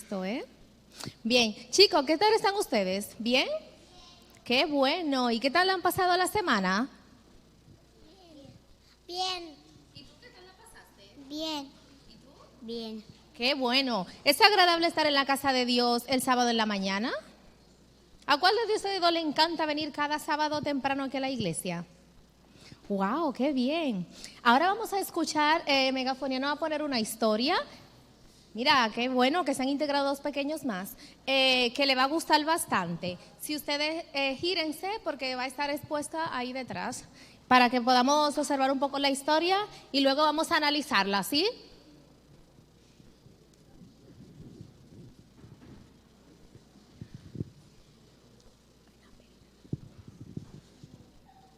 gusto, ¿eh? Bien, chicos, ¿qué tal están ustedes? ¿Bien? Qué bueno. ¿Y qué tal han pasado la semana? Bien. ¿Y tú qué tal la pasaste? Bien. ¿Y tú? Bien. Qué bueno. ¿Es agradable estar en la casa de Dios el sábado en la mañana? ¿A cuál de ustedes dos le encanta venir cada sábado temprano aquí a la iglesia? ¡Wow! ¡Qué bien! Ahora vamos a escuchar, Megafonía nos va a poner una historia. Mira, qué bueno que se han integrado dos pequeños más, que le va a gustar bastante. Si ustedes gírense, porque va a estar expuesta ahí detrás, para que podamos observar un poco la historia y luego vamos a analizarla, ¿sí?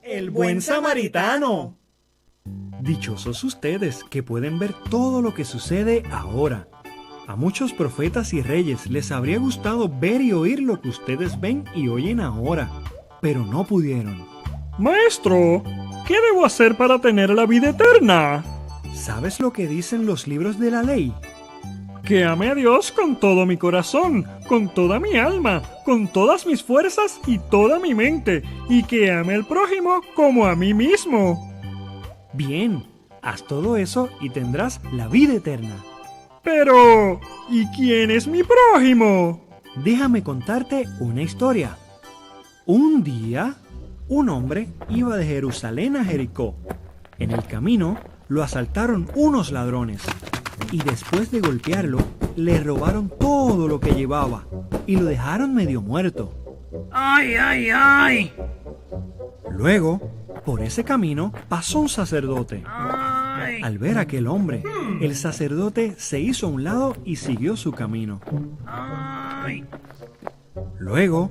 El buen samaritano. Dichosos ustedes que pueden ver todo lo que sucede ahora. A muchos profetas y reyes les habría gustado ver y oír lo que ustedes ven y oyen ahora, pero no pudieron. Maestro, ¿qué debo hacer para tener la vida eterna? ¿Sabes lo que dicen los libros de la ley? Que ame a Dios con todo mi corazón, con toda mi alma, con todas mis fuerzas y toda mi mente, y que ame al prójimo como a mí mismo. Bien, haz todo eso y tendrás la vida eterna. Pero, ¿y quién es mi prójimo? Déjame contarte una historia. Un día, un hombre iba de Jerusalén a Jericó. En el camino lo asaltaron unos ladrones y después de golpearlo, le robaron todo lo que llevaba y lo dejaron medio muerto. ¡Ay, ay, ay! Luego, por ese camino pasó un sacerdote. ¡Ay! Al ver a aquel hombre, el sacerdote se hizo a un lado y siguió su camino. ¡Ay! Luego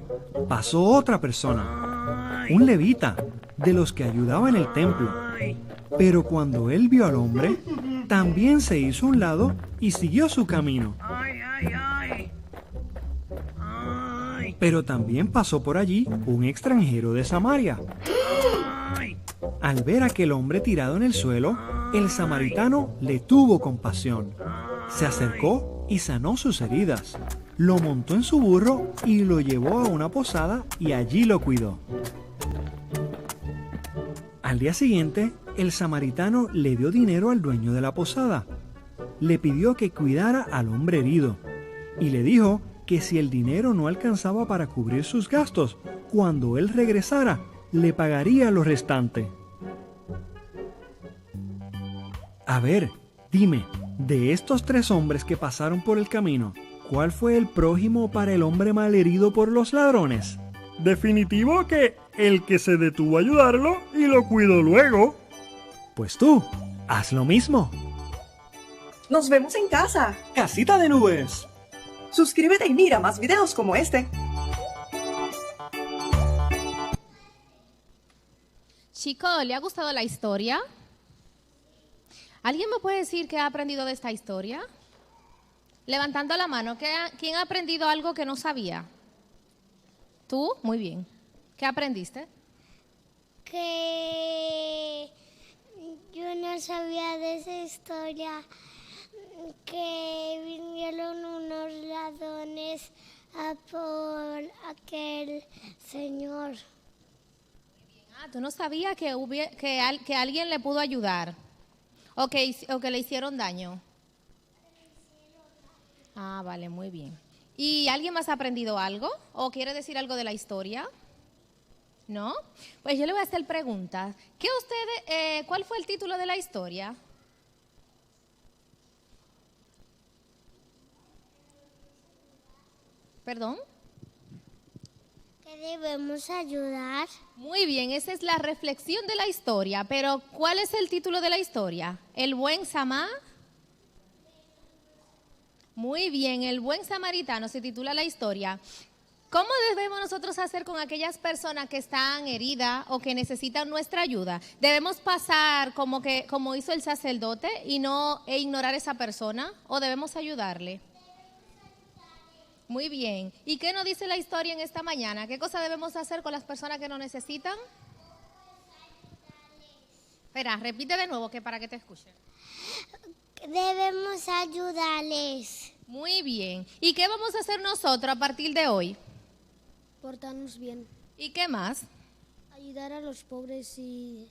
pasó otra persona, un levita, de los que ayudaba en el templo. ¡Ay! Pero cuando él vio al hombre, también se hizo a un lado y siguió su camino. ¡Ay, ay, ay! ¡Ay! Pero también pasó por allí un extranjero de Samaria. ¡Ay! Al ver a aquel hombre tirado en el suelo, el samaritano le tuvo compasión. Se acercó y sanó sus heridas. Lo montó en su burro y lo llevó a una posada y allí lo cuidó. Al día siguiente, el samaritano le dio dinero al dueño de la posada. Le pidió que cuidara al hombre herido y le dijo que si el dinero no alcanzaba para cubrir sus gastos, cuando él regresara, le pagaría lo restante. A ver, dime, de estos tres hombres que pasaron por el camino, ¿cuál fue el prójimo para el hombre malherido por los ladrones? Definitivo que el que se detuvo a ayudarlo y lo cuidó luego. Pues tú, haz lo mismo. Nos vemos en casa. Casita de nubes. Suscríbete y mira más videos como este. Chicos, ¿le ha gustado la historia? ¿Alguien me puede decir qué ha aprendido de esta historia? Levantando la mano, ¿quién ha aprendido algo que no sabía? ¿Tú? Muy bien. ¿Qué aprendiste? Que yo no sabía de esa historia, que vinieron unos ladrones a por aquel señor. Ah, tú no sabías que alguien le pudo ayudar o que le hicieron daño. Ah, vale, muy bien. ¿Y alguien más ha aprendido algo o quiere decir algo de la historia? ¿No? Pues yo le voy a hacer preguntas. ¿Cuál fue el título de la historia? ¿Perdón? Que debemos ayudar. Muy bien, esa es la reflexión de la historia, pero ¿cuál es el título de la historia? ¿El buen Samá? Muy bien, el buen samaritano se titula la historia. ¿Cómo debemos nosotros hacer con aquellas personas que están heridas o que necesitan nuestra ayuda? ¿Debemos pasar como hizo el sacerdote e ignorar a esa persona o debemos ayudarle? Muy bien. ¿Y qué nos dice la historia en esta mañana? ¿Qué cosa debemos hacer con las personas que nos necesitan? Espera, repite de nuevo que para que te escuche. Debemos ayudarles. Muy bien. ¿Y qué vamos a hacer nosotros a partir de hoy? Portarnos bien. ¿Y qué más? Ayudar a los pobres y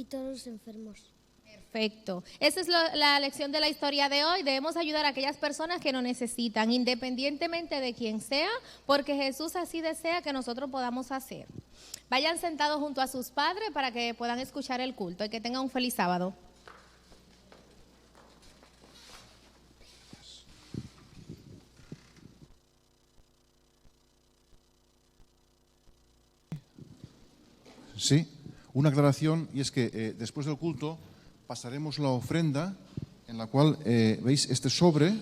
todos los enfermos. Perfecto. Esa es la lección de la historia de hoy. Debemos ayudar a aquellas personas que nos necesitan, independientemente de quién sea, porque Jesús así desea que nosotros podamos hacer. Vayan sentados junto a sus padres para que puedan escuchar el culto y que tengan un feliz sábado. Sí, una aclaración, y es que después del culto pasaremos la ofrenda, en la cual, veis, este sobre,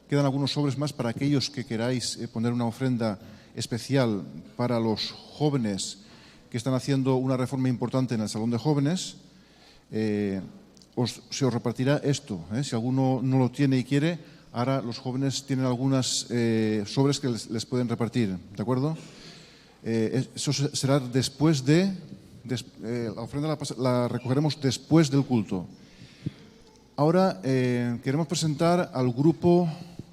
quedan algunos sobres más para aquellos que queráis poner una ofrenda especial para los jóvenes que están haciendo una reforma importante en el Salón de Jóvenes. Se os repartirá esto, si alguno no lo tiene y quiere, ahora los jóvenes tienen algunas sobres que les pueden repartir, ¿de acuerdo? Eso será después de... la ofrenda la recogeremos después del culto. Ahora queremos presentar al grupo,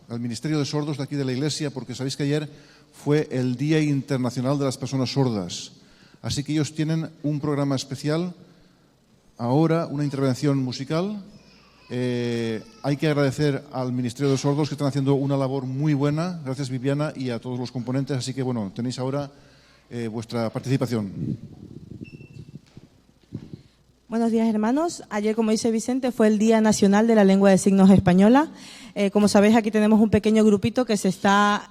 al Ministerio de Sordos de aquí de la Iglesia, porque sabéis que ayer fue el Día Internacional de las Personas Sordas. Así que ellos tienen un programa especial, ahora una intervención musical. Hay que agradecer al Ministerio de Sordos que están haciendo una labor muy buena. Gracias, Viviana, y a todos los componentes. Así que, bueno, tenéis ahora vuestra participación. Buenos días, hermanos. Ayer, como dice Vicente, fue el Día Nacional de la Lengua de Signos Española. Como sabéis, aquí tenemos un pequeño grupito que se está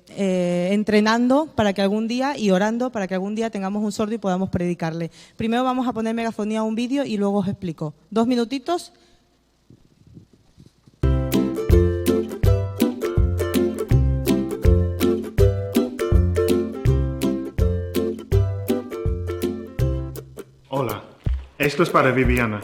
entrenando para que algún día y orando para que algún día tengamos un sordo y podamos predicarle. Primero vamos a poner megafonía a un vídeo y luego os explico. 2 minutitos. Hola, esto es para Viviana.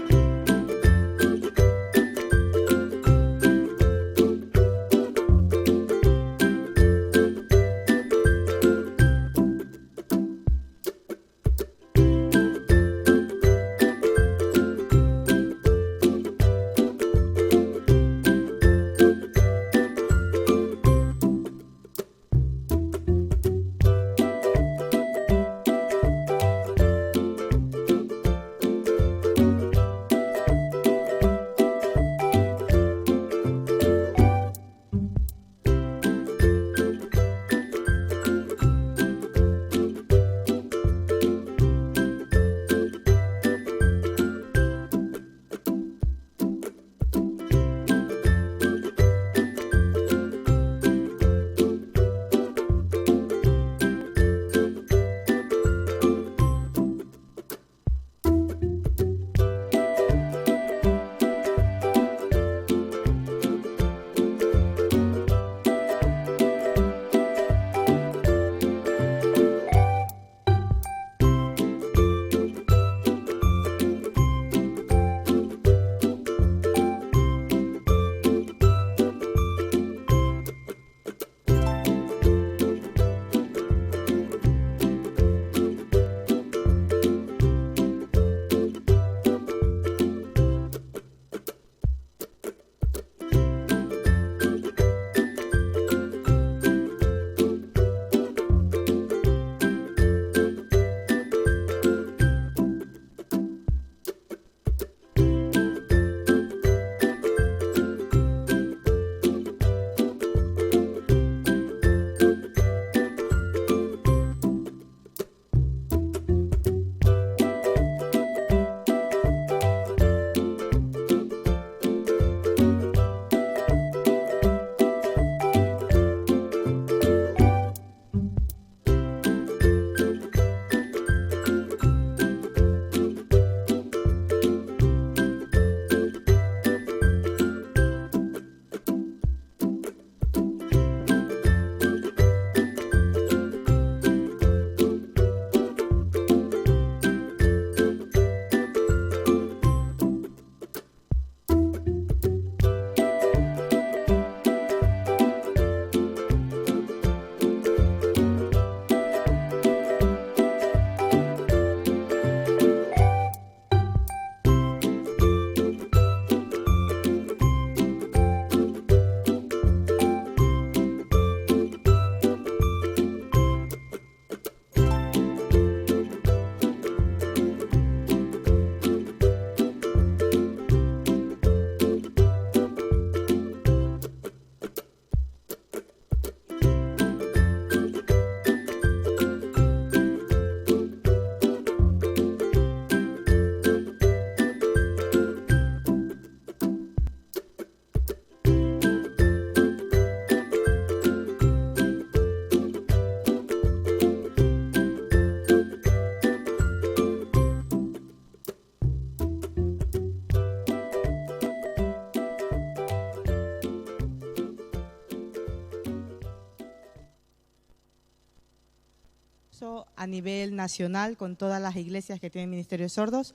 compromiso a nivel nacional con todas las iglesias que tienen Ministerio de Sordos.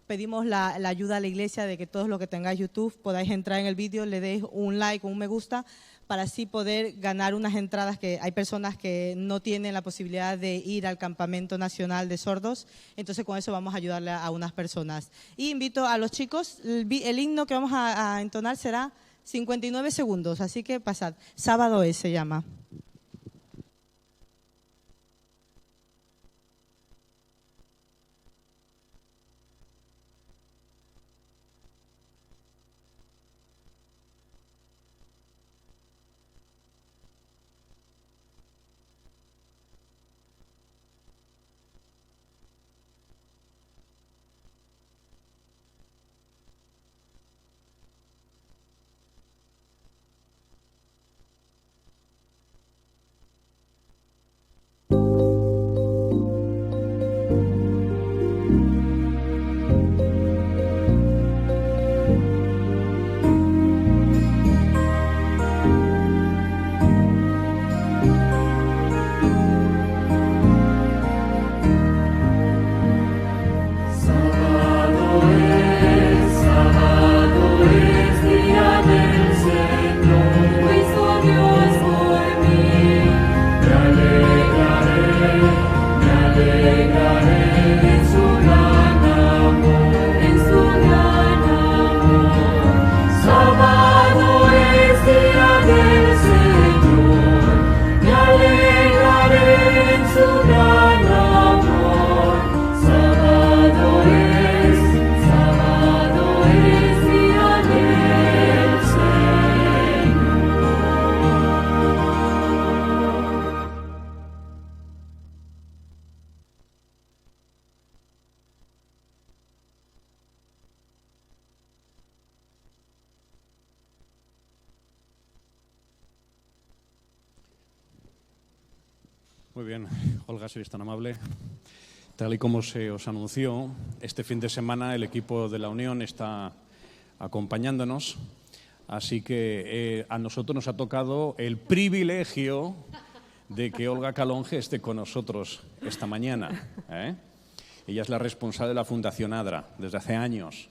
Pedimos la ayuda a la iglesia de que todos los que tengáis YouTube podáis entrar en el vídeo, le deis un like o un me gusta para así poder ganar unas entradas, que hay personas que no tienen la posibilidad de ir al Campamento Nacional de Sordos, entonces con eso vamos a ayudarle a unas personas. Y invito a los chicos, el himno que vamos a entonar será 59 segundos, así que pasad. Sábado se llama. Muy bien, Olga, si eres tan amable. Tal y como se os anunció, este fin de semana el equipo de la Unión está acompañándonos, así que a nosotros nos ha tocado el privilegio de que Olga Calonge esté con nosotros esta mañana. Ella es la responsable de la Fundación ADRA desde hace años.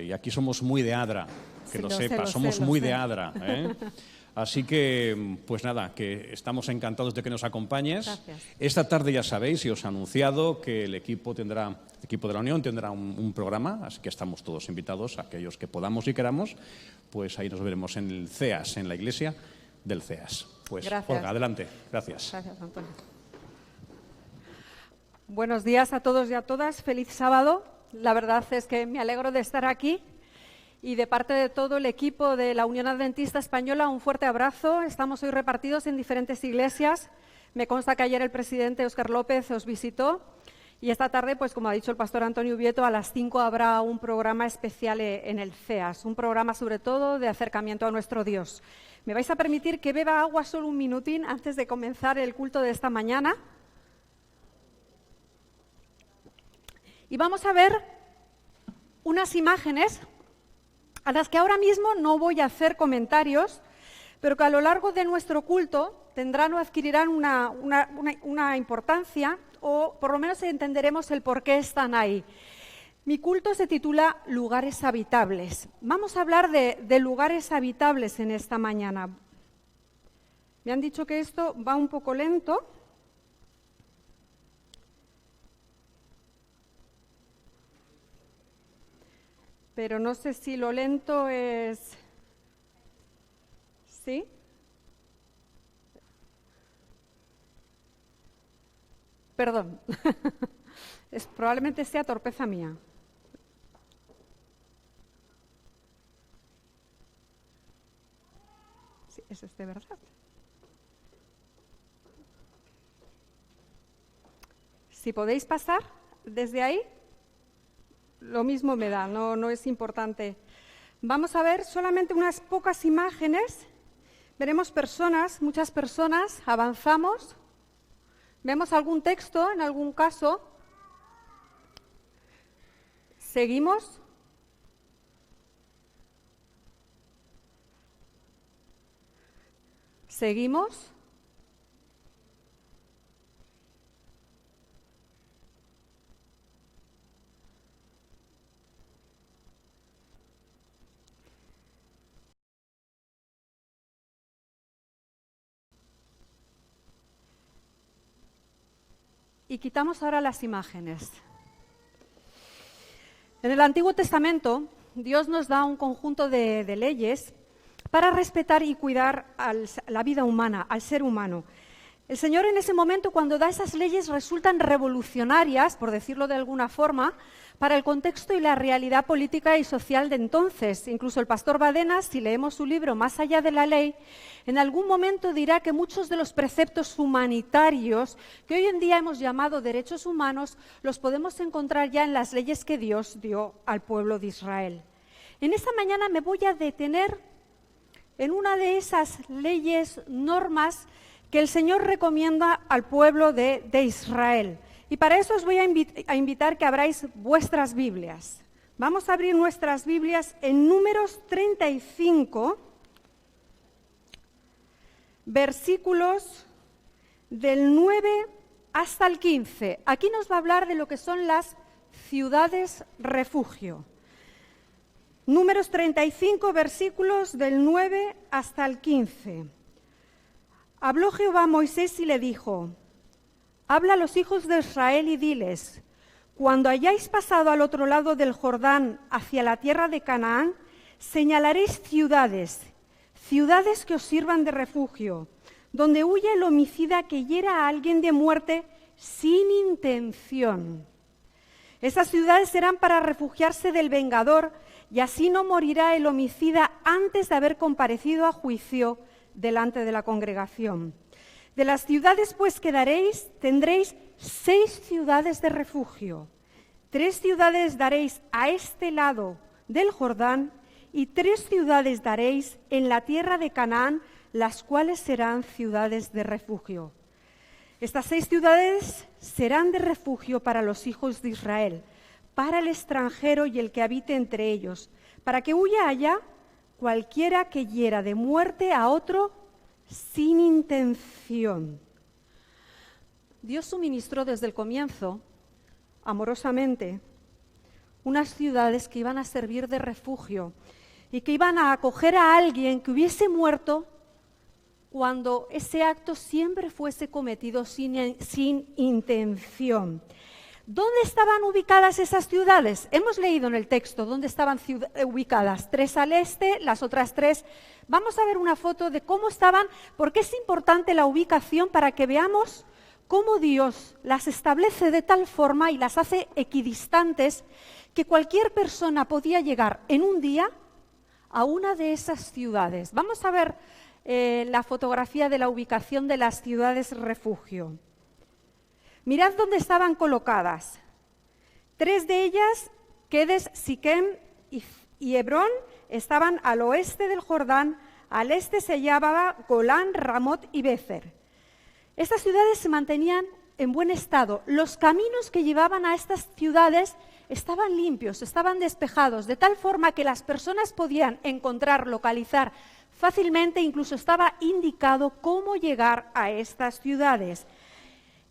Y aquí somos muy de ADRA, que sí, lo sepas, somos muy de ADRA. Así que, pues nada, que estamos encantados de que nos acompañes. Gracias. Esta tarde ya sabéis, y os he anunciado que el equipo de la Unión tendrá un programa, así que estamos todos invitados, aquellos que podamos y queramos, pues ahí nos veremos en el CEAS, en la iglesia del CEAS. Pues, gracias. Olga, adelante. Gracias. Gracias, Antonio. Buenos días a todos y a todas. Feliz sábado. La verdad es que me alegro de estar aquí. Y de parte de todo el equipo de la Unión Adventista Española, un fuerte abrazo. Estamos hoy repartidos en diferentes iglesias. Me consta que ayer el presidente Óscar López os visitó. Y esta tarde, pues como ha dicho el pastor Antonio Ubieto, a las 5 habrá un programa especial en el CEAS. Un programa sobre todo de acercamiento a nuestro Dios. ¿Me vais a permitir que beba agua solo un minutín antes de comenzar el culto de esta mañana? Y vamos a ver unas imágenes a las que ahora mismo no voy a hacer comentarios, pero que a lo largo de nuestro culto tendrán o adquirirán una importancia, o por lo menos entenderemos el por qué están ahí. Mi culto se titula Lugares Habitables. Vamos a hablar de lugares habitables en esta mañana. Me han dicho que esto va un poco lento. Pero no sé si lo lento es... ¿Sí? Perdón. Probablemente sea torpeza mía. Sí, eso es de verdad. Si podéis pasar desde ahí, lo mismo me da, no es importante. Vamos a ver solamente unas pocas imágenes. Veremos personas, muchas personas, avanzamos. Vemos algún texto en algún caso. Seguimos. Seguimos. y quitamos ahora las imágenes. En el Antiguo Testamento, Dios nos da un conjunto de leyes para respetar y cuidar la vida humana, al ser humano. El Señor en ese momento, cuando da esas leyes, resultan revolucionarias, por decirlo de alguna forma, para el contexto y la realidad política y social de entonces. Incluso el pastor Badenas, si leemos su libro Más allá de la ley, en algún momento dirá que muchos de los preceptos humanitarios que hoy en día hemos llamado derechos humanos, los podemos encontrar ya en las leyes que Dios dio al pueblo de Israel. En esta mañana me voy a detener en una de esas leyes, normas, que el Señor recomienda al pueblo de Israel. Y para eso os voy a invitar que abráis vuestras Biblias. Vamos a abrir nuestras Biblias en Números 35, versículos del 9 hasta el 15. Aquí nos va a hablar de lo que son las ciudades refugio. Números 35, versículos del 9 hasta el 15. Habló Jehová a Moisés y le dijo: habla a los hijos de Israel y diles: cuando hayáis pasado al otro lado del Jordán hacia la tierra de Canaán, señalaréis ciudades, ciudades que os sirvan de refugio, donde huya el homicida que hiera a alguien de muerte sin intención. Esas ciudades serán para refugiarse del vengador, y así no morirá el homicida antes de haber comparecido a juicio delante de la congregación. De las ciudades pues que daréis, tendréis 6 ciudades de refugio. 3 ciudades daréis a este lado del Jordán y 3 ciudades daréis en la tierra de Canaán, las cuales serán ciudades de refugio. Estas 6 ciudades serán de refugio para los hijos de Israel, para el extranjero y el que habite entre ellos, para que huya allá cualquiera que hiera de muerte a otro sin intención. Dios suministró desde el comienzo, amorosamente, unas ciudades que iban a servir de refugio y que iban a acoger a alguien que hubiese muerto cuando ese acto siempre fuese cometido sin intención. ¿Dónde estaban ubicadas esas ciudades? Hemos leído en el texto dónde estaban ubicadas. 3 al este, las otras 3. Vamos a ver una foto de cómo estaban, porque es importante la ubicación para que veamos cómo Dios las establece de tal forma y las hace equidistantes que cualquier persona podía llegar en un día a una de esas ciudades. Vamos a ver la fotografía de la ubicación de las ciudades refugio. Mirad dónde estaban colocadas. 3 de ellas, Kedes, Siquem y Hebrón, estaban al oeste del Jordán, al este se hallaba Golán, Ramot y Bezer. Estas ciudades se mantenían en buen estado. Los caminos que llevaban a estas ciudades estaban limpios, estaban despejados, de tal forma que las personas podían encontrar, localizar fácilmente, incluso estaba indicado cómo llegar a estas ciudades.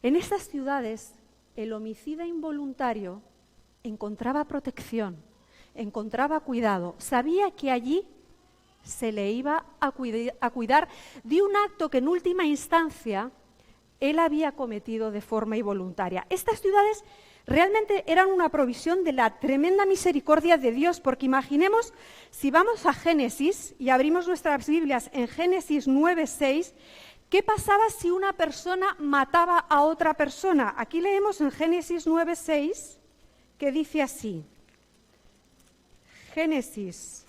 En estas ciudades, el homicida involuntario encontraba protección, encontraba cuidado, sabía que allí se le iba a cuidar de un acto que en última instancia él había cometido de forma involuntaria. Estas ciudades realmente eran una provisión de la tremenda misericordia de Dios, porque imaginemos, si vamos a Génesis y abrimos nuestras Biblias en Génesis 9:6, ¿qué pasaba si una persona mataba a otra persona? Aquí leemos en Génesis 9:6, que dice así. Génesis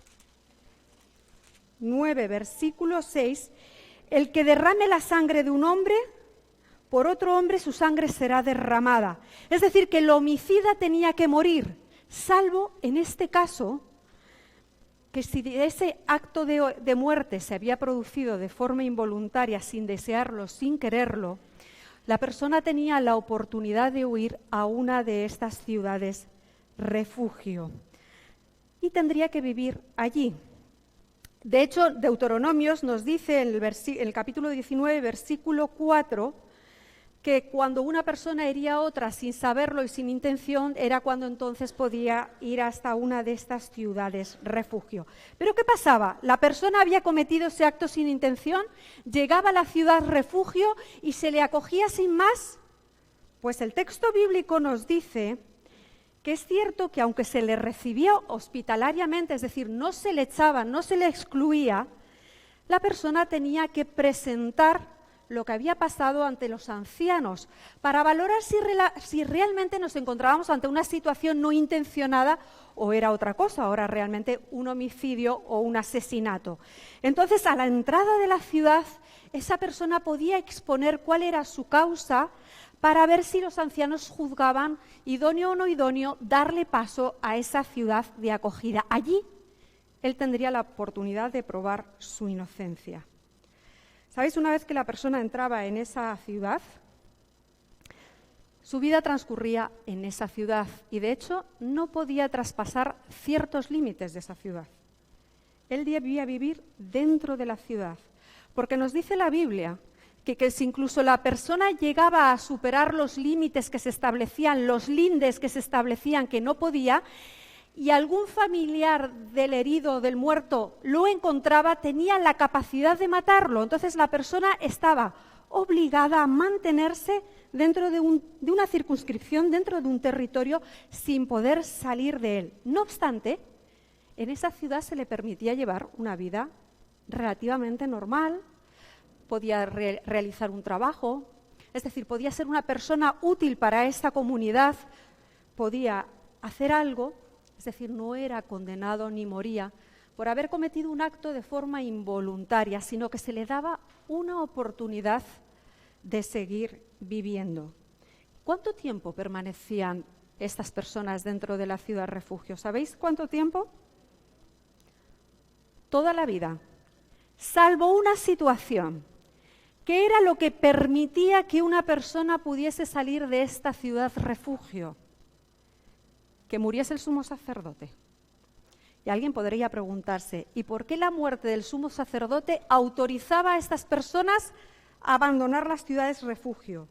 9, versículo 6. El que derrame la sangre de un hombre, por otro hombre su sangre será derramada. Es decir, que el homicida tenía que morir, salvo en este caso que si ese acto de muerte se había producido de forma involuntaria, sin desearlo, sin quererlo, la persona tenía la oportunidad de huir a una de estas ciudades refugio y tendría que vivir allí. De hecho, Deuteronomios nos dice en el capítulo 19, versículo 4, que cuando una persona hería a otra sin saberlo y sin intención, era cuando entonces podía ir hasta una de estas ciudades refugio. Pero ¿qué pasaba? La persona había cometido ese acto sin intención, llegaba a la ciudad refugio y se le acogía sin más Pues el texto bíblico nos dice que es cierto que aunque se le recibía hospitalariamente, es decir, no se le echaba, no se le excluía, la persona tenía que presentar lo que había pasado ante los ancianos para valorar si realmente nos encontrábamos ante una situación no intencionada o era otra cosa, o era realmente un homicidio o un asesinato. Entonces, a la entrada de la ciudad, esa persona podía exponer cuál era su causa para ver si los ancianos juzgaban, idóneo o no idóneo, darle paso a esa ciudad de acogida. Allí él tendría la oportunidad de probar su inocencia. ¿Sabéis? Una vez que la persona entraba en esa ciudad, su vida transcurría en esa ciudad y, de hecho, no podía traspasar ciertos límites de esa ciudad. Él debía vivir dentro de la ciudad, porque nos dice la Biblia que si incluso la persona llegaba a superar los límites que se establecían, los lindes que se establecían que no podía, y algún familiar del herido, del muerto, lo encontraba, tenía la capacidad de matarlo. Entonces la persona estaba obligada a mantenerse dentro de una circunscripción, dentro de un territorio, sin poder salir de él. No obstante, en esa ciudad se le permitía llevar una vida relativamente normal, podía realizar un trabajo, es decir, podía ser una persona útil para esa comunidad, podía hacer algo. Es decir, no era condenado ni moría por haber cometido un acto de forma involuntaria, sino que se le daba una oportunidad de seguir viviendo. ¿Cuánto tiempo permanecían estas personas dentro de la ciudad refugio? ¿Sabéis cuánto tiempo? Toda la vida, salvo una situación, que era lo que permitía que una persona pudiese salir de esta ciudad refugio. Que muriese el sumo sacerdote. Y alguien podría preguntarse, ¿y por qué la muerte del sumo sacerdote autorizaba a estas personas a abandonar las ciudades refugio?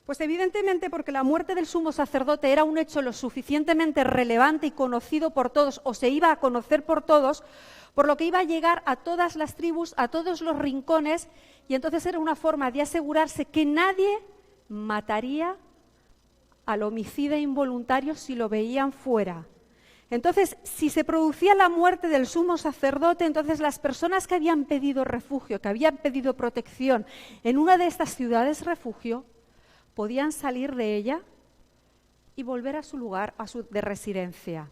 Pues evidentemente porque la muerte del sumo sacerdote era un hecho lo suficientemente relevante y conocido por todos, o se iba a conocer por todos, por lo que iba a llegar a todas las tribus, a todos los rincones, y entonces era una forma de asegurarse que nadie mataría al homicida involuntario si lo veían fuera. Entonces, si se producía la muerte del sumo sacerdote, entonces las personas que habían pedido refugio, que habían pedido protección en una de estas ciudades refugio, podían salir de ella y volver a su lugar de residencia.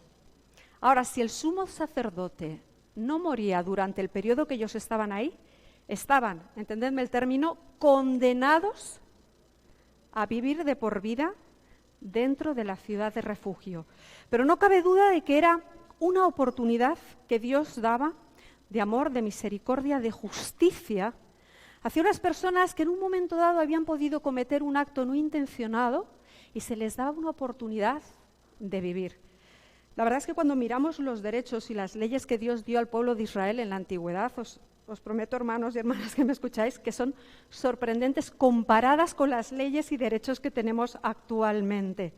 Ahora, si el sumo sacerdote no moría durante el periodo que ellos estaban ahí, estaban, entendedme el término, condenados a vivir de por vida dentro de la ciudad de refugio. Pero no cabe duda de que era una oportunidad que Dios daba de amor, de misericordia, de justicia hacia unas personas que en un momento dado habían podido cometer un acto no intencionado y se les daba una oportunidad de vivir. La verdad es que cuando miramos los derechos y las leyes que Dios dio al pueblo de Israel en la antigüedad, os prometo, hermanos y hermanas que me escucháis, que son sorprendentes comparadas con las leyes y derechos que tenemos actualmente.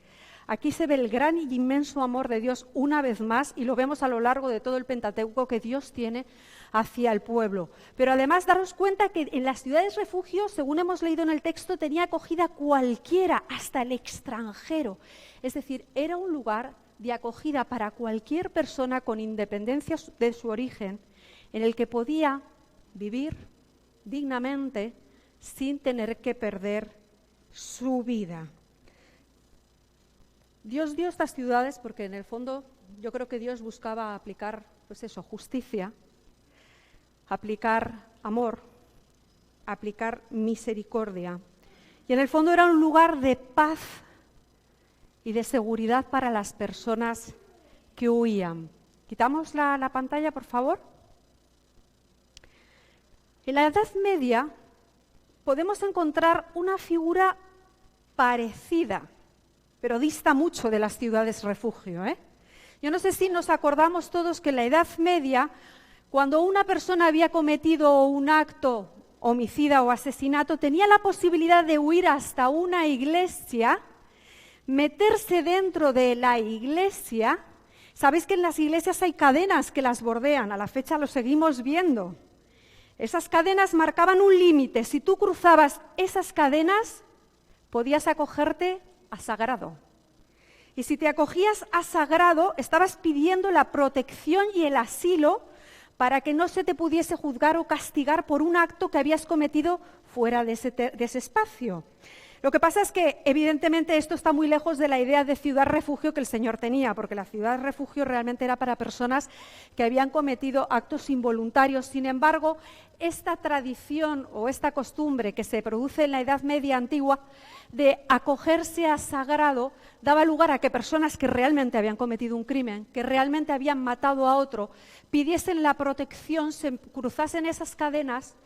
Aquí se ve el gran y inmenso amor de Dios una vez más, y lo vemos a lo largo de todo el Pentateuco que Dios tiene hacia el pueblo. Pero además, daros cuenta que en las ciudades refugio, según hemos leído en el texto, tenía acogida cualquiera, hasta el extranjero. Es decir, era un lugar de acogida para cualquier persona con independencia de su origen, en el que podía vivir dignamente sin tener que perder su vida. Dios dio estas ciudades porque en el fondo yo creo que Dios buscaba aplicar, pues eso, justicia, aplicar amor, aplicar misericordia. Y en el fondo era un lugar de paz y de seguridad para las personas que huían. ¿Quitamos la pantalla, por favor? En la Edad Media podemos encontrar una figura parecida, pero dista mucho de las ciudades refugio, Yo no sé si nos acordamos todos que en la Edad Media, cuando una persona había cometido un acto homicida o asesinato, tenía la posibilidad de huir hasta una iglesia, meterse dentro de la iglesia. Sabéis que en las iglesias hay cadenas que las bordean, a la fecha lo seguimos viendo. Esas cadenas marcaban un límite. Si tú cruzabas esas cadenas, podías acogerte a sagrado. Y si te acogías a sagrado, estabas pidiendo la protección y el asilo para que no se te pudiese juzgar o castigar por un acto que habías cometido fuera de ese espacio. Lo que pasa es que, evidentemente, esto está muy lejos de la idea de ciudad-refugio que el Señor tenía, porque la ciudad-refugio realmente era para personas que habían cometido actos involuntarios. Sin embargo, esta tradición o esta costumbre que se produce en la Edad Media antigua de acogerse a sagrado daba lugar a que personas que realmente habían cometido un crimen, que realmente habían matado a otro, pidiesen la protección, se cruzasen esas cadenas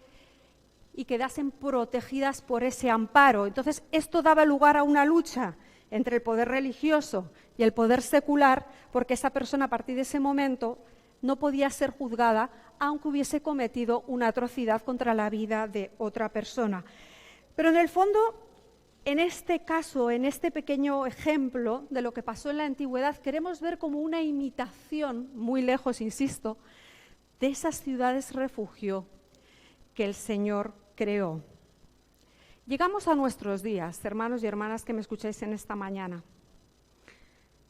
y quedasen protegidas por ese amparo. Entonces, esto daba lugar a una lucha entre el poder religioso y el poder secular, porque esa persona a partir de ese momento no podía ser juzgada aunque hubiese cometido una atrocidad contra la vida de otra persona. Pero en el fondo, en este caso, en este pequeño ejemplo de lo que pasó en la antigüedad, queremos ver como una imitación, muy lejos, insisto, de esas ciudades refugio que el Señor creó. Llegamos a nuestros días, hermanos y hermanas que me escucháis en esta mañana.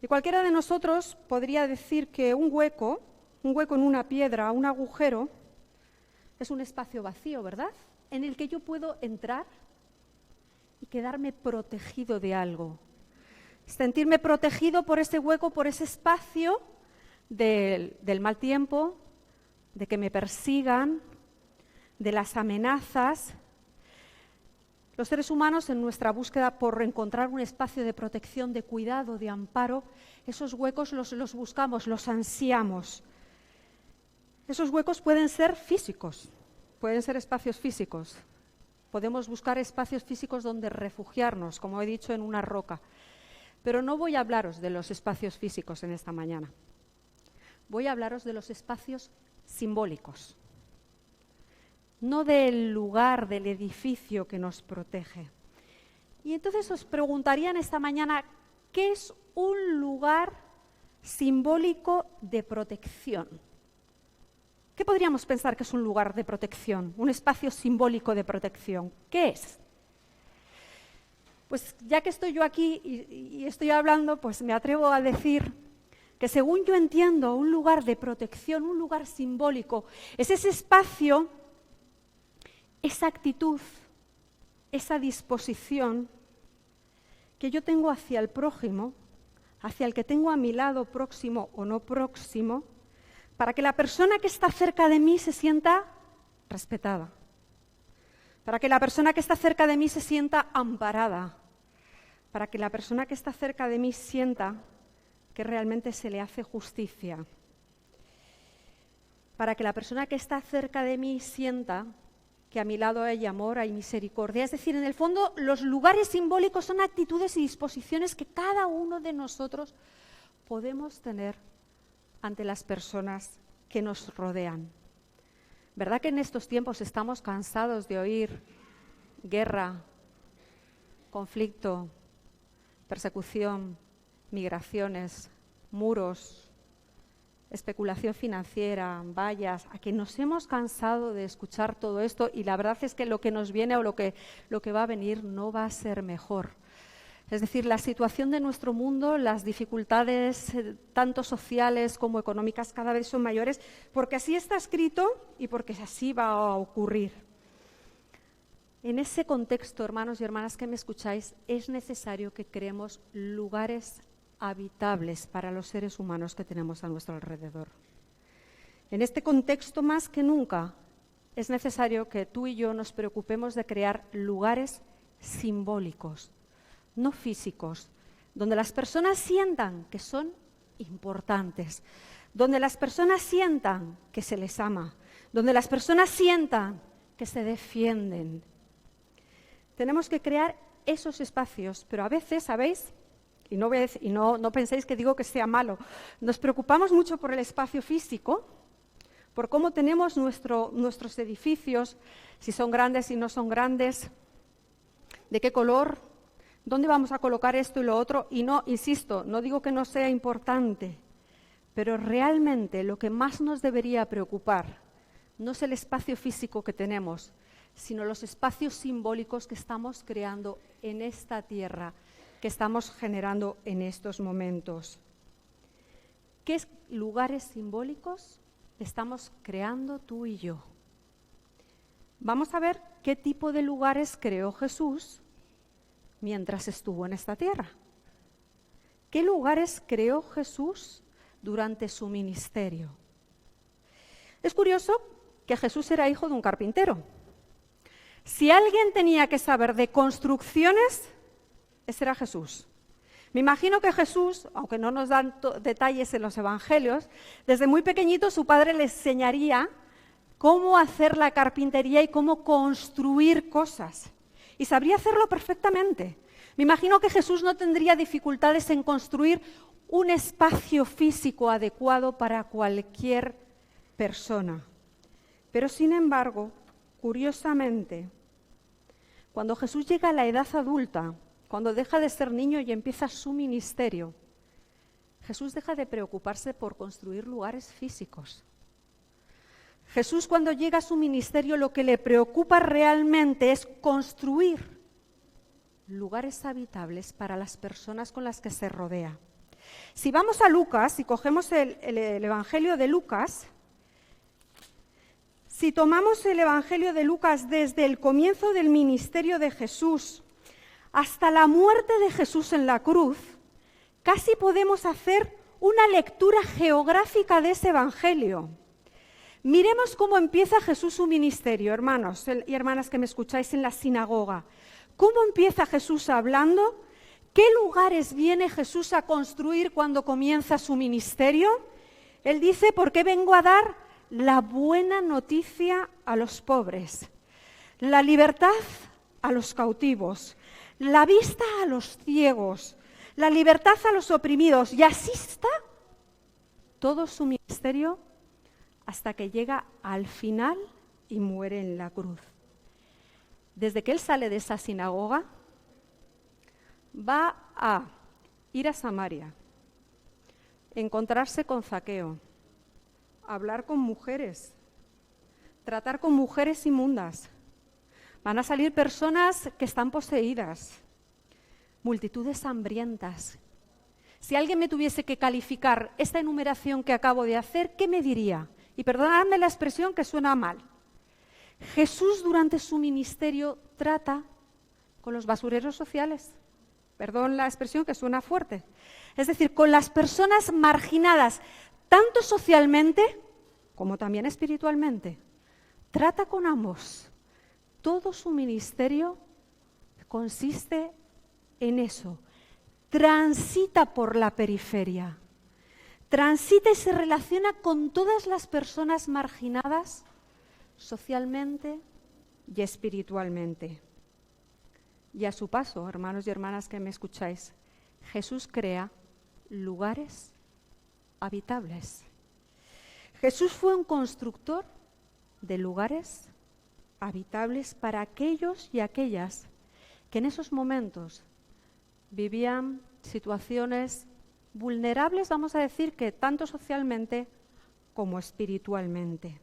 Y cualquiera de nosotros podría decir que un hueco en una piedra, un agujero, es un espacio vacío, ¿verdad? En el que yo puedo entrar y quedarme protegido de algo. Sentirme protegido por ese hueco, por ese espacio del mal tiempo, de que me persigan, de las amenazas. Los seres humanos, en nuestra búsqueda por encontrar un espacio de protección, de cuidado, de amparo, esos huecos los buscamos, los ansiamos. Esos huecos pueden ser físicos, pueden ser espacios físicos. Podemos buscar espacios físicos donde refugiarnos, como he dicho, en una roca. Pero no voy a hablaros de los espacios físicos en esta mañana. Voy a hablaros de los espacios simbólicos. No del lugar, del edificio que nos protege. Y entonces os preguntaría en esta mañana, ¿qué es un lugar simbólico de protección? ¿Qué podríamos pensar que es un lugar de protección, un espacio simbólico de protección? ¿Qué es? Pues ya que estoy yo aquí y estoy hablando, pues me atrevo a decir que según yo entiendo, un lugar de protección, un lugar simbólico, es ese espacio, esa actitud, esa disposición que yo tengo hacia el prójimo, hacia el que tengo a mi lado, próximo o no próximo, para que la persona que está cerca de mí se sienta respetada, para que la persona que está cerca de mí se sienta amparada, para que la persona que está cerca de mí sienta que realmente se le hace justicia, para que la persona que está cerca de mí sienta que a mi lado hay amor, hay misericordia. Es decir, en el fondo, los lugares simbólicos son actitudes y disposiciones que cada uno de nosotros podemos tener ante las personas que nos rodean. ¿Verdad que en estos tiempos estamos cansados de oír guerra, conflicto, persecución, migraciones, muros, especulación financiera, vallas, a que nos hemos cansado de escuchar todo esto y la verdad es que lo que nos viene o lo que va a venir no va a ser mejor? Es decir, la situación de nuestro mundo, las dificultades tanto sociales como económicas cada vez son mayores porque así está escrito y porque así va a ocurrir. En ese contexto, hermanos y hermanas que me escucháis, es necesario que creemos lugares habitables para los seres humanos que tenemos a nuestro alrededor. En este contexto, más que nunca, es necesario que tú y yo nos preocupemos de crear lugares simbólicos, no físicos, donde las personas sientan que son importantes, donde las personas sientan que se les ama, donde las personas sientan que se defienden. Tenemos que crear esos espacios, pero a veces, ¿sabéis? Y no penséis que digo que sea malo. Nos preocupamos mucho por el espacio físico, por cómo tenemos nuestros edificios, si son grandes, si no son grandes, de qué color, dónde vamos a colocar esto y lo otro. Y no, insisto, no digo que no sea importante, pero realmente lo que más nos debería preocupar no es el espacio físico que tenemos, sino los espacios simbólicos que estamos creando en esta tierra, que estamos generando en estos momentos. ¿Qué lugares simbólicos estamos creando tú y yo? Vamos a ver qué tipo de lugares creó Jesús mientras estuvo en esta tierra. ¿Qué lugares creó Jesús durante su ministerio? Es curioso que Jesús era hijo de un carpintero. Si alguien tenía que saber de construcciones, ese era Jesús. Me imagino que Jesús, aunque no nos dan detalles en los evangelios, desde muy pequeñito su padre le enseñaría cómo hacer la carpintería y cómo construir cosas. Y sabría hacerlo perfectamente. Me imagino que Jesús no tendría dificultades en construir un espacio físico adecuado para cualquier persona. Pero sin embargo, curiosamente, cuando Jesús llega a la edad adulta, cuando deja de ser niño y empieza su ministerio, Jesús deja de preocuparse por construir lugares físicos. Jesús, cuando llega a su ministerio, lo que le preocupa realmente es construir lugares habitables para las personas con las que se rodea. Si vamos a Lucas, si cogemos el Evangelio de Lucas, si tomamos el Evangelio de Lucas desde el comienzo del ministerio de Jesús hasta la muerte de Jesús en la cruz, casi podemos hacer una lectura geográfica de ese Evangelio. Miremos cómo empieza Jesús su ministerio, hermanos y hermanas que me escucháis en la sinagoga. ¿Cómo empieza Jesús hablando? ¿Qué lugares viene Jesús a construir cuando comienza su ministerio? Él dice, porque vengo a dar la buena noticia a los pobres, la libertad a los cautivos, la vista a los ciegos, la libertad a los oprimidos. Y así está todo su ministerio hasta que llega al final y muere en la cruz. Desde que él sale de esa sinagoga, va a ir a Samaria, encontrarse con Zaqueo, hablar con mujeres, tratar con mujeres inmundas. Van a salir personas que están poseídas, multitudes hambrientas. Si alguien me tuviese que calificar esta enumeración que acabo de hacer, ¿qué me diría? Y perdonadme la expresión que suena mal. Jesús durante su ministerio trata con los basureros sociales. Perdón la expresión que suena fuerte. Es decir, con las personas marginadas, tanto socialmente como también espiritualmente. Trata con ambos. Todo su ministerio consiste en eso. Transita por la periferia. Transita y se relaciona con todas las personas marginadas socialmente y espiritualmente. Y a su paso, hermanos y hermanas que me escucháis, Jesús crea lugares habitables. Jesús fue un constructor de lugares habitables para aquellos y aquellas que en esos momentos vivían situaciones vulnerables, vamos a decir, que tanto socialmente como espiritualmente.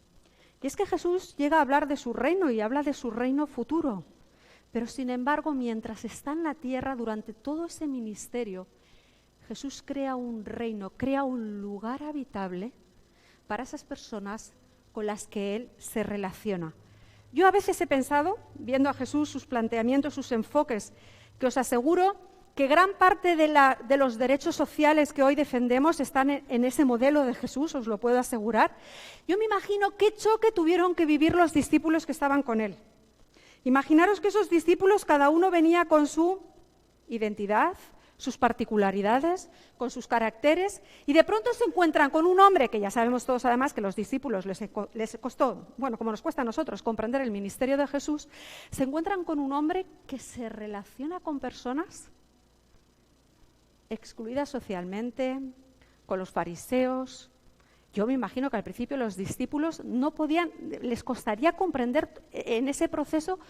Y es que Jesús llega a hablar de su reino y habla de su reino futuro. Pero sin embargo, mientras está en la tierra, durante todo ese ministerio, Jesús crea un reino, crea un lugar habitable para esas personas con las que Él se relaciona. Yo a veces he pensado, viendo a Jesús, sus planteamientos, sus enfoques, que os aseguro que gran parte de los derechos sociales que hoy defendemos están en ese modelo de Jesús, os lo puedo asegurar. Yo me imagino qué choque tuvieron que vivir los discípulos que estaban con Él. Imaginaros que esos discípulos, cada uno venía con su identidad, sus particularidades, con sus caracteres, y de pronto se encuentran con un hombre, que ya sabemos todos además que los discípulos les costó, bueno, como nos cuesta a nosotros, comprender el ministerio de Jesús, se encuentran con un hombre que se relaciona con personas excluidas socialmente, con los fariseos. Yo me imagino que al principio los discípulos no podían, les costaría comprender en ese proceso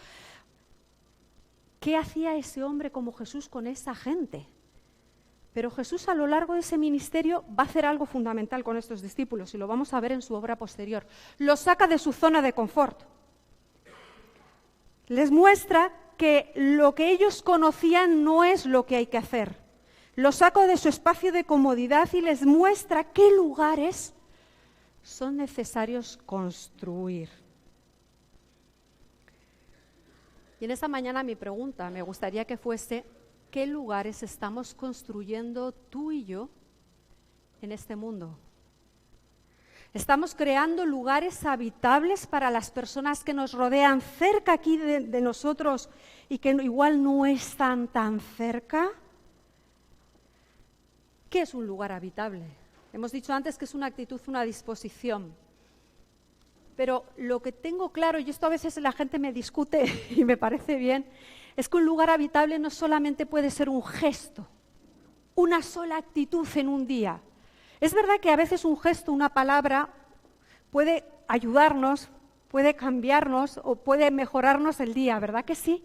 qué hacía ese hombre como Jesús con esa gente. Pero Jesús a lo largo de ese ministerio va a hacer algo fundamental con estos discípulos y lo vamos a ver en su obra posterior. Los saca de su zona de confort. Les muestra que lo que ellos conocían no es lo que hay que hacer. Los saca de su espacio de comodidad y les muestra qué lugares son necesarios construir. Y en esta mañana mi pregunta me gustaría que fuese: ¿qué lugares estamos construyendo tú y yo en este mundo? ¿Estamos creando lugares habitables para las personas que nos rodean cerca aquí de nosotros y que igual no están tan cerca? ¿Qué es un lugar habitable? Hemos dicho antes que es una actitud, una disposición. Pero lo que tengo claro, y esto a veces la gente me discute y me parece bien, es que un lugar habitable no solamente puede ser un gesto, una sola actitud en un día. Es verdad que a veces un gesto, una palabra, puede ayudarnos, puede cambiarnos o puede mejorarnos el día, ¿verdad que sí?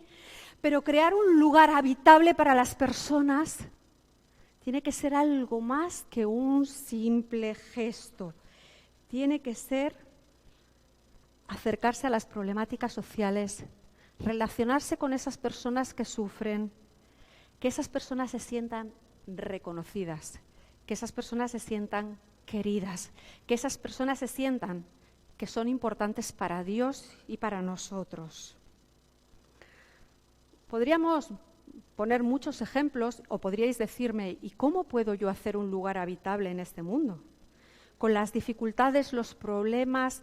Pero crear un lugar habitable para las personas tiene que ser algo más que un simple gesto. Tiene que ser acercarse a las problemáticas sociales, relacionarse con esas personas que sufren, que esas personas se sientan reconocidas, que esas personas se sientan queridas, que esas personas se sientan que son importantes para Dios y para nosotros. Podríamos poner muchos ejemplos o podríais decirme: ¿y cómo puedo yo hacer un lugar habitable en este mundo? Con las dificultades, los problemas,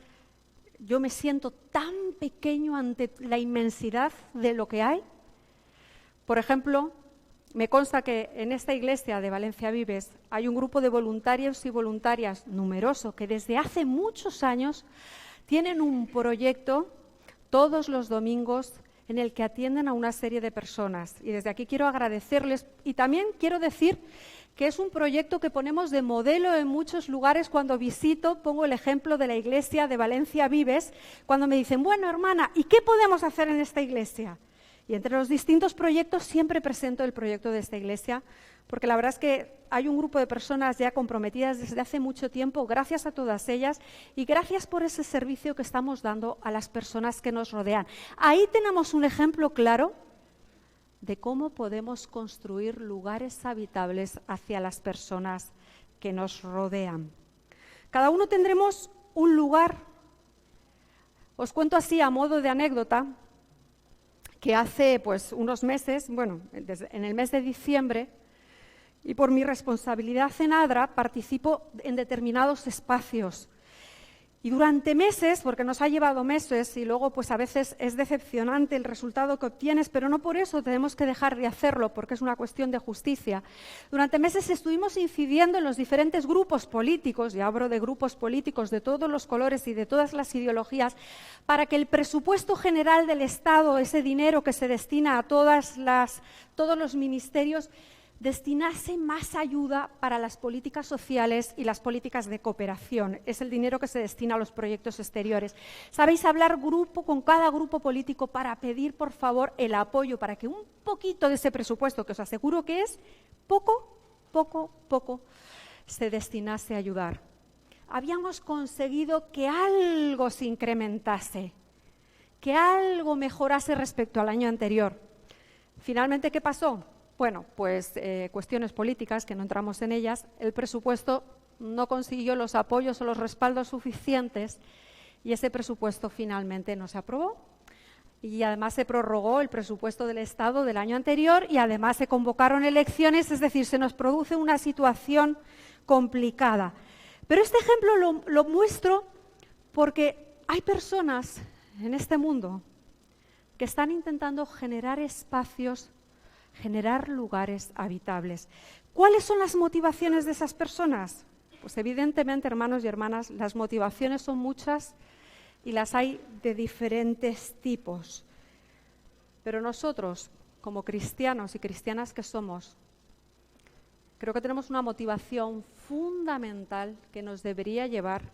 yo me siento tan pequeño ante la inmensidad de lo que hay. Por ejemplo, me consta que en esta iglesia de Valencia Vives hay un grupo de voluntarios y voluntarias numeroso que desde hace muchos años tienen un proyecto todos los domingos en el que atienden a una serie de personas. Y desde aquí quiero agradecerles y también quiero decir que es un proyecto que ponemos de modelo en muchos lugares. Cuando visito, pongo el ejemplo de la iglesia de Valencia Vives, cuando me dicen: bueno, hermana, ¿y qué podemos hacer en esta iglesia? Y entre los distintos proyectos siempre presento el proyecto de esta iglesia, porque la verdad es que hay un grupo de personas ya comprometidas desde hace mucho tiempo, gracias a todas ellas, y gracias por ese servicio que estamos dando a las personas que nos rodean. Ahí tenemos un ejemplo claro de cómo podemos construir lugares habitables hacia las personas que nos rodean. Cada uno tendremos un lugar. Os cuento así a modo de anécdota que hace unos meses, en el mes de diciembre, y por mi responsabilidad en ADRA, participo en determinados espacios. Y durante meses, porque nos ha llevado meses y luego a veces es decepcionante el resultado que obtienes, pero no por eso tenemos que dejar de hacerlo, porque es una cuestión de justicia. Durante meses estuvimos incidiendo en los diferentes grupos políticos, y hablo de grupos políticos de todos los colores y de todas las ideologías, para que el presupuesto general del Estado, ese dinero que se destina a todos los ministerios, destinase más ayuda para las políticas sociales y las políticas de cooperación. Es el dinero que se destina a los proyectos exteriores. Sabéis hablar con cada grupo político para pedir, por favor, el apoyo para que un poquito de ese presupuesto, que os aseguro que es poco, se destinase a ayudar. Habíamos conseguido que algo se incrementase, que algo mejorase respecto al año anterior. Finalmente, ¿qué pasó? Cuestiones políticas, que no entramos en ellas, el presupuesto no consiguió los apoyos o los respaldos suficientes y ese presupuesto finalmente no se aprobó. Y además se prorrogó el presupuesto del Estado del año anterior y además se convocaron elecciones, es decir, se nos produce una situación complicada. Pero este ejemplo lo muestro porque hay personas en este mundo que están intentando generar espacios, generar lugares habitables. ¿Cuáles son las motivaciones de esas personas? Pues evidentemente, hermanos y hermanas, las motivaciones son muchas y las hay de diferentes tipos. Pero nosotros, como cristianos y cristianas que somos, creo que tenemos una motivación fundamental que nos debería llevar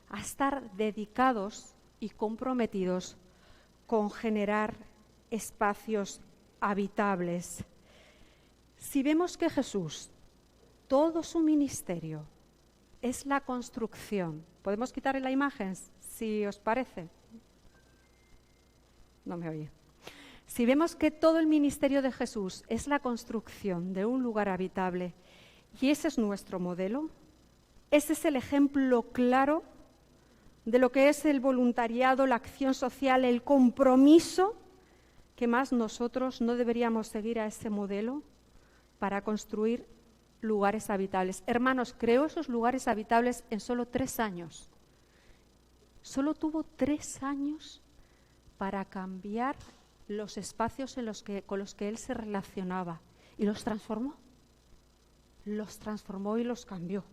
a estar dedicados y comprometidos con generar espacios habitables. Si vemos que Jesús, todo su ministerio es la construcción. ¿Podemos quitarle la imagen, si os parece? No me oye. si vemos que todo el ministerio de Jesús es la construcción de un lugar habitable y ese es nuestro modelo, ese es el ejemplo claro de lo que es el voluntariado, la acción social, el compromiso, que más nosotros no deberíamos seguir a ese modelo para construir lugares habitables. Hermanos, creó esos lugares habitables en solo 3 años. Solo tuvo 3 años para cambiar los espacios con los que él se relacionaba y los transformó y los cambió.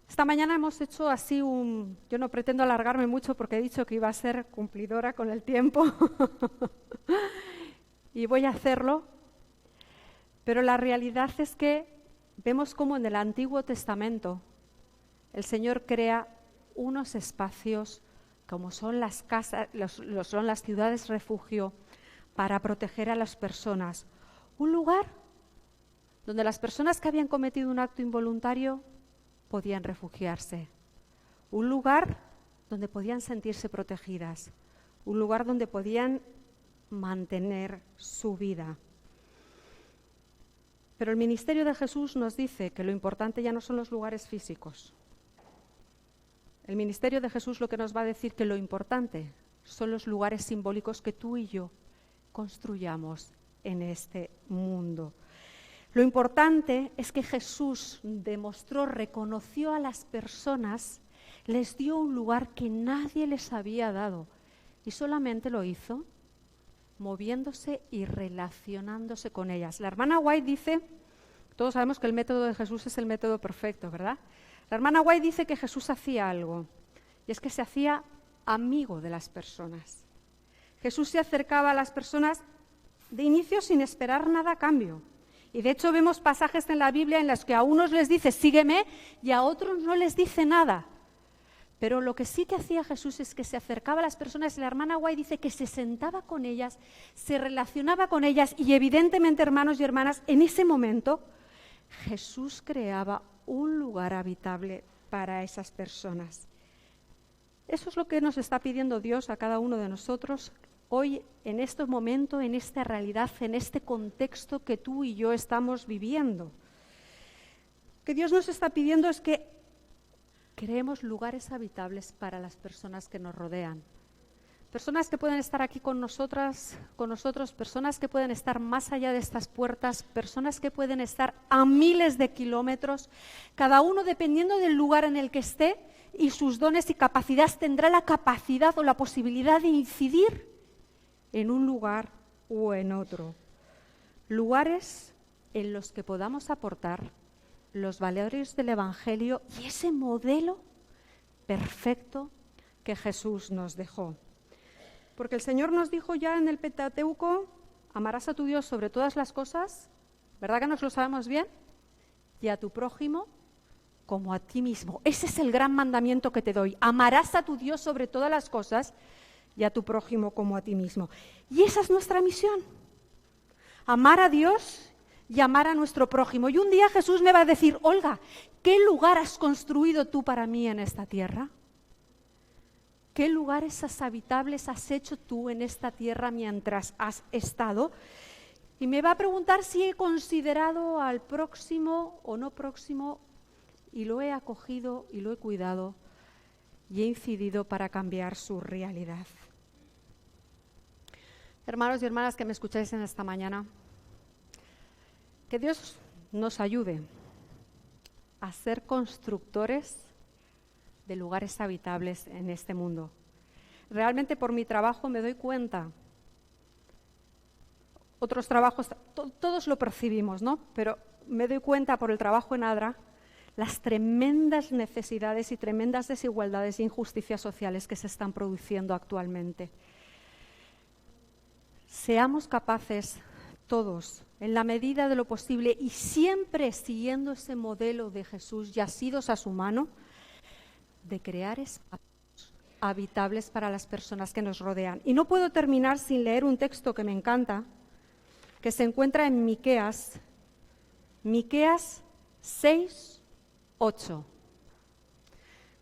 Esta mañana hemos hecho así yo no pretendo alargarme mucho porque he dicho que iba a ser cumplidora con el tiempo y voy a hacerlo, pero la realidad es que vemos cómo en el Antiguo Testamento el Señor crea unos espacios como son las casas, son las ciudades refugio para proteger a las personas. Un lugar donde las personas que habían cometido un acto involuntario podían refugiarse. Un lugar donde podían sentirse protegidas. Un lugar donde podían mantener su vida. Pero el ministerio de Jesús nos dice que lo importante ya no son los lugares físicos. El ministerio de Jesús lo que nos va a decir que lo importante son los lugares simbólicos que tú y yo construyamos en este mundo. Lo importante es que Jesús demostró, reconoció a las personas, les dio un lugar que nadie les había dado y solamente lo hizo moviéndose y relacionándose con ellas. La hermana White dice, todos sabemos que el método de Jesús es el método perfecto, ¿verdad? La hermana White dice que Jesús hacía algo, y es que se hacía amigo de las personas. Jesús se acercaba a las personas de inicio sin esperar nada a cambio. Y de hecho vemos pasajes en la Biblia en los que a unos les dice, sígueme, y a otros no les dice nada. Pero lo que sí que hacía Jesús es que se acercaba a las personas, y la hermana White dice que se sentaba con ellas, se relacionaba con ellas, y evidentemente, hermanos y hermanas, en ese momento Jesús creaba un lugar habitable para esas personas. Eso es lo que nos está pidiendo Dios a cada uno de nosotros hoy, en este momento, en esta realidad, en este contexto que tú y yo estamos viviendo. Lo que Dios nos está pidiendo es que creemos lugares habitables para las personas que nos rodean. Personas que pueden estar aquí con nosotros, personas que pueden estar más allá de estas puertas, personas que pueden estar a miles de kilómetros, cada uno dependiendo del lugar en el que esté y sus dones y capacidades tendrá la capacidad o la posibilidad de incidir en un lugar o en otro. Lugares en los que podamos aportar los valores del Evangelio y ese modelo perfecto que Jesús nos dejó. Porque el Señor nos dijo ya en el Pentateuco, amarás a tu Dios sobre todas las cosas, ¿verdad que nos lo sabemos bien? Y a tu prójimo como a ti mismo. Ese es el gran mandamiento que te doy. Amarás a tu Dios sobre todas las cosas y a tu prójimo como a ti mismo. Y esa es nuestra misión. Amar a Dios y amar a nuestro prójimo. Y un día Jesús me va a decir, Olga, ¿qué lugar has construido tú para mí en esta tierra? ¿Qué lugares habitables has hecho tú en esta tierra mientras has estado? Y me va a preguntar si he considerado al próximo o no próximo y lo he acogido y lo he cuidado y he incidido para cambiar su realidad. Hermanos y hermanas que me escucháis en esta mañana, que Dios nos ayude a ser constructores de lugares habitables en este mundo. Realmente por mi trabajo me doy cuenta, otros trabajos, todos lo percibimos, ¿no? Pero me doy cuenta por el trabajo en ADRA, las tremendas necesidades y tremendas desigualdades e injusticias sociales que se están produciendo actualmente. Seamos capaces todos, en la medida de lo posible y siempre siguiendo ese modelo de Jesús y asidos a su mano, de crear espacios habitables para las personas que nos rodean. Y no puedo terminar sin leer un texto que me encanta, que se encuentra en Miqueas 6:8.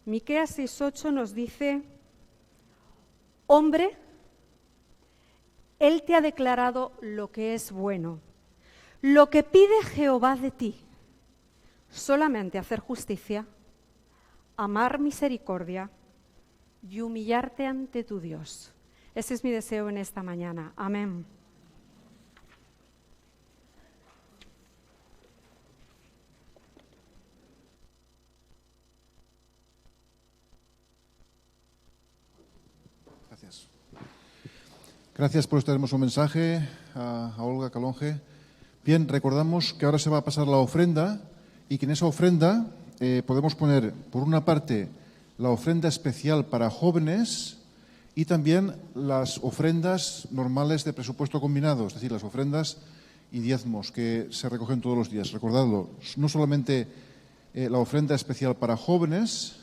Miqueas 6:8 nos dice, hombre, Él te ha declarado lo que es bueno. Lo que pide Jehová de ti, solamente hacer justicia, amar misericordia y humillarte ante tu Dios. Ese es mi deseo en esta mañana. Amén. Gracias. Gracias por este hermoso mensaje a Olga Calonge. Bien, recordamos que ahora se va a pasar la ofrenda y que en esa ofrenda podemos poner, por una parte, la ofrenda especial para jóvenes y también las ofrendas normales de presupuesto combinado, es decir, las ofrendas y diezmos que se recogen todos los días. Recordadlo, no solamente la ofrenda especial para jóvenes,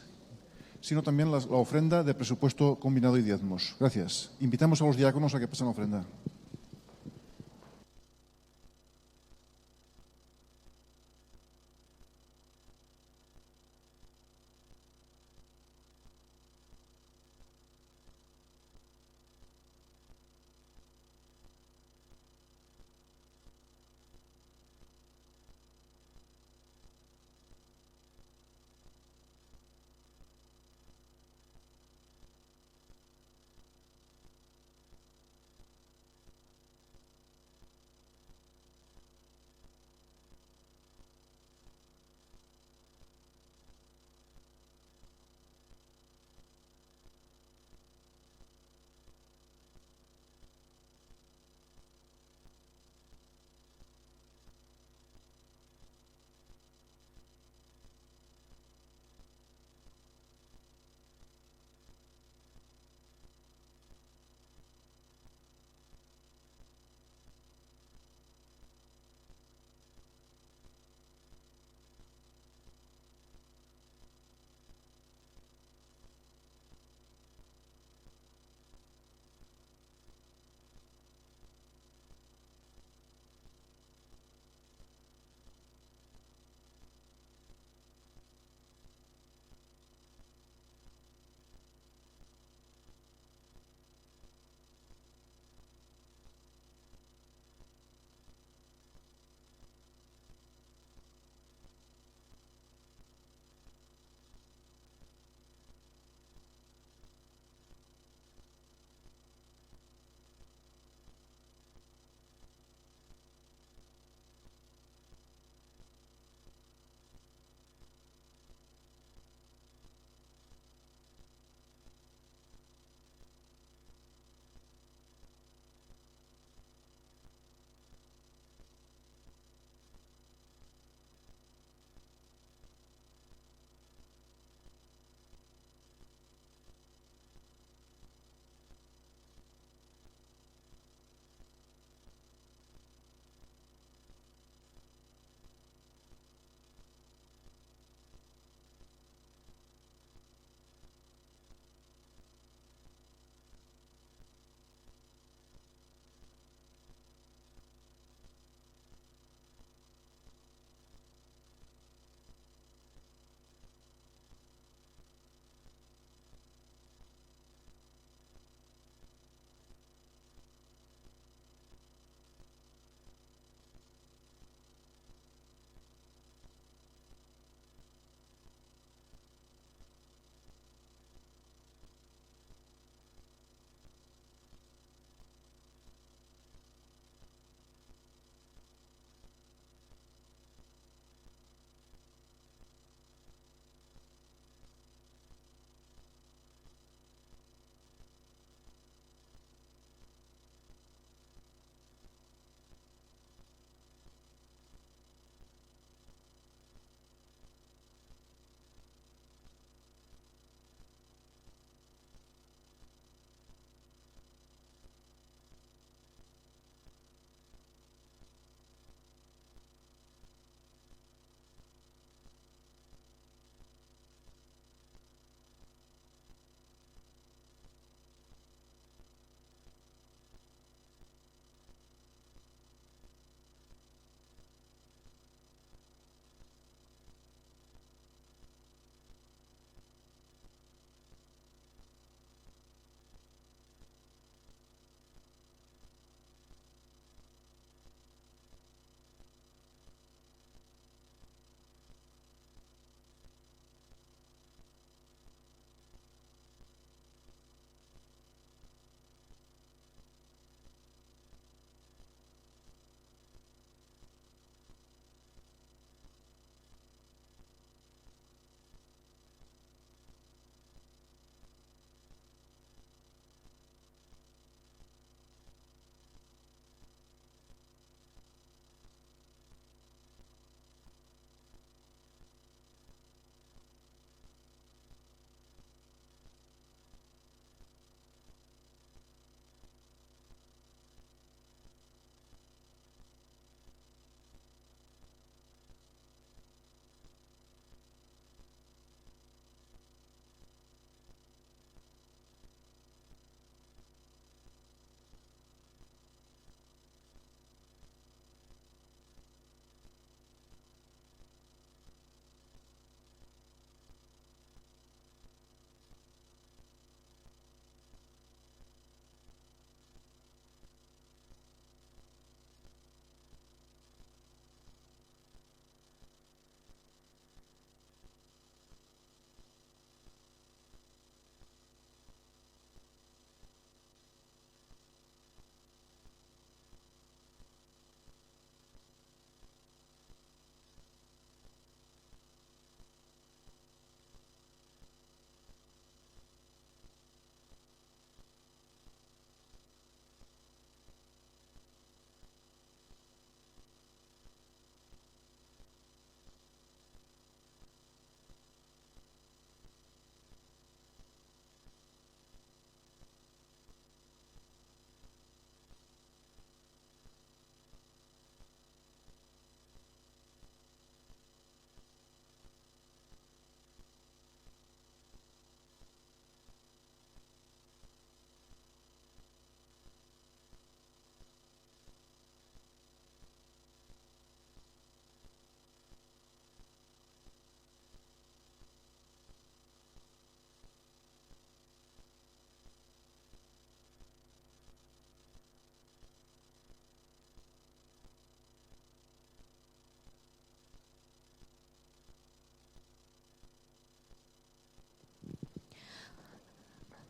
sino también la ofrenda de presupuesto combinado y diezmos. Gracias. Invitamos a los diáconos a que pasen la ofrenda.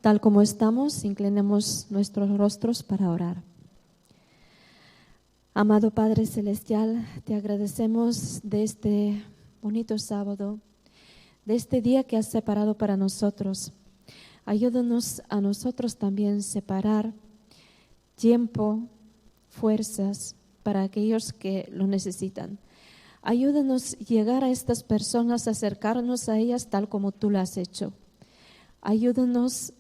tal como estamos, inclinemos nuestros rostros para orar. Amado Padre Celestial, te agradecemos de este bonito sábado, de este día que has separado para nosotros. Ayúdanos a nosotros también separar tiempo, fuerzas para aquellos que lo necesitan. Ayúdanos a llegar a estas personas, acercarnos a ellas tal como tú lo has hecho. Ayúdanos a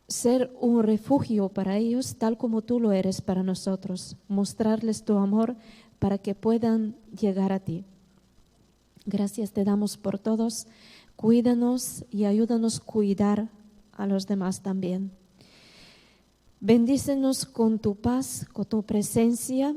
ser un refugio para ellos tal como tú lo eres para nosotros. Mostrarles tu amor para que puedan llegar a ti. Gracias te damos por todos. Cuídanos y ayúdanos a cuidar a los demás también. Bendícenos con tu paz, con tu presencia,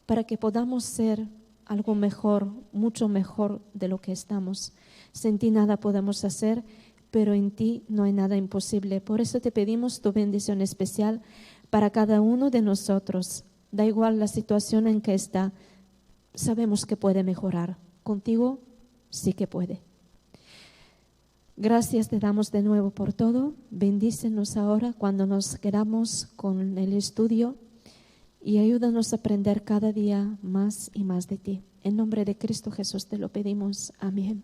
para que podamos ser algo mejor, mucho mejor de lo que estamos. Sin ti nada podemos hacer, pero en ti no hay nada imposible. Por eso te pedimos tu bendición especial para cada uno de nosotros. Da igual la situación en que está, sabemos que puede mejorar. Contigo sí que puede. Gracias te damos de nuevo por todo. Bendícenos ahora cuando nos quedamos con el estudio y ayúdanos a aprender cada día más y más de ti. En nombre de Cristo Jesús te lo pedimos. Amén.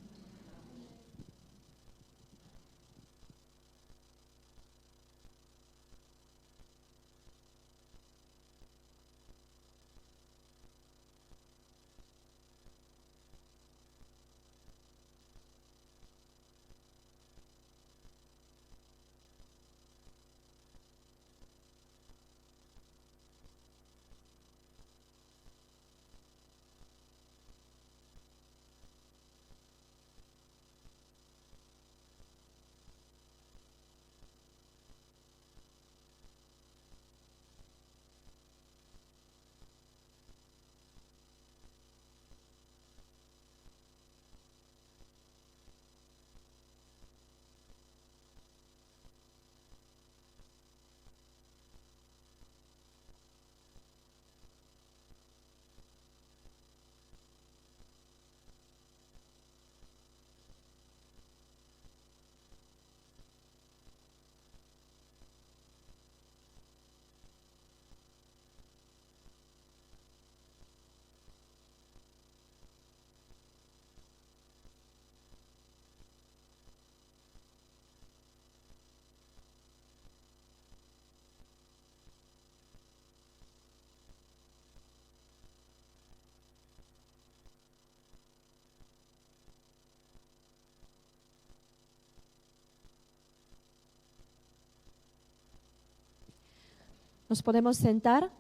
Nos podemos sentar.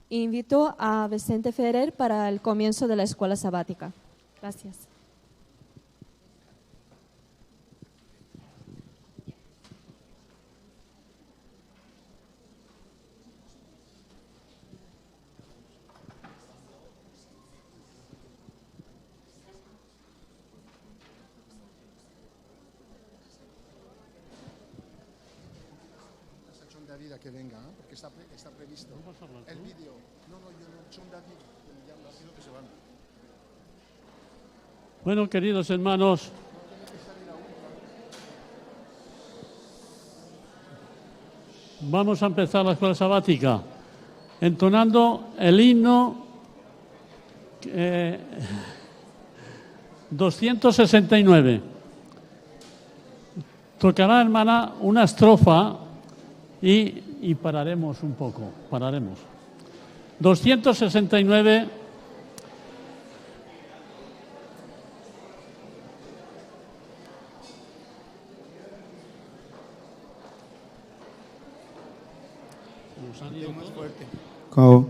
Invito a Vicente Ferrer para el comienzo de la escuela sabática. Gracias. Que venga, ¿eh? Porque está previsto el vídeo. No, yo no, son David, ya me imagino que se van. Bueno, queridos hermanos, vamos a empezar la escuela sabática entonando el himno 269. Tocará, hermana, una estrofa y pararemos un poco, pararemos. 269. Más fuerte. Cabo.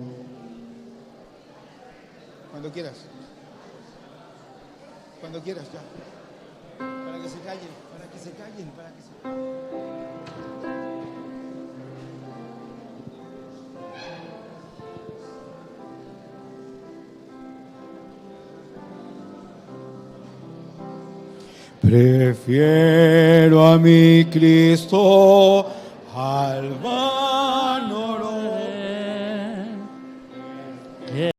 Cuando quieras. Cuando quieras ya. Para que se callen, para que se callen, para que se callen. Prefiero a mi Cristo al vano